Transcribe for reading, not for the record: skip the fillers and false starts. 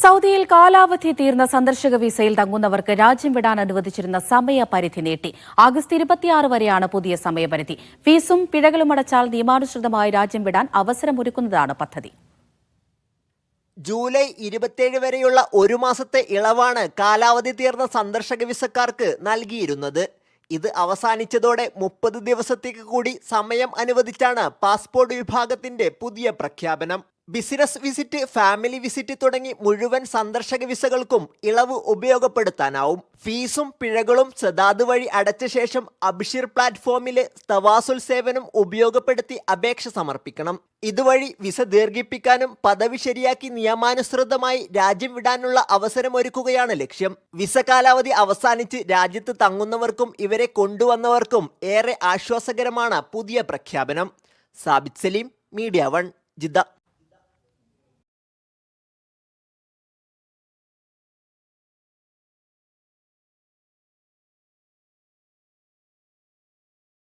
സൗദിയിൽ കാലാവധി തീർന്ന സന്ദർശക വിസയിൽ തങ്ങുന്നവർക്ക് രാജ്യം വിടാൻ അനുവദിച്ചിരുന്ന സമയപരിധി നീട്ടി. ആഗസ്റ്റ് 26 വരെയാണ് പുതിയ സമയപരിധി. ഫീസും പിഴകളും അടച്ചാൽ നിയമാനുസൃതമായി രാജ്യം വിടാൻ അവസരമൊരുക്കുന്നതാണ് പദ്ധതി. ജൂലൈ 27 വരെയുള്ള ഒരു മാസത്തെ ഇളവാണ് കാലാവധി തീർന്ന സന്ദർശക വിസക്കാർക്ക് നൽകിയിരുന്നത്. ഇത് അവസാനിച്ചതോടെ 30 ദിവസത്തേക്ക് കൂടി സമയം അനുവദിച്ചാണ് പാസ്പോർട്ട് വിഭാഗത്തിന്റെ പുതിയ പ്രഖ്യാപനം. ബിസിനസ് വിസിറ്റ്, ഫാമിലി വിസിറ്റ് തുടങ്ങി മുഴുവൻ സന്ദർശക വിസകൾക്കും ഇളവ് ഉപയോഗപ്പെടുത്താനാവും. ഫീസും പിഴകളും സദാത് വഴി അടച്ച ശേഷം അബ്ഷിർ പ്ലാറ്റ്ഫോമിലെ തവാസുൽ സേവനം ഉപയോഗപ്പെടുത്തി അപേക്ഷ സമർപ്പിക്കണം. ഇതുവഴി വിസ ദീർഘിപ്പിക്കാനും പദവി ശരിയാക്കി നിയമാനുസൃതമായി രാജ്യം വിടാനുള്ള അവസരമൊരുക്കുകയാണ് ലക്ഷ്യം. വിസ കാലാവധി അവസാനിച്ച് രാജ്യത്ത് തങ്ങുന്നവർക്കും ഇവരെ കൊണ്ടുവന്നവർക്കും ഏറെ ആശ്വാസകരമാണ് പുതിയ പ്രഖ്യാപനം. Sabith Saleem, media 1, Jeddah.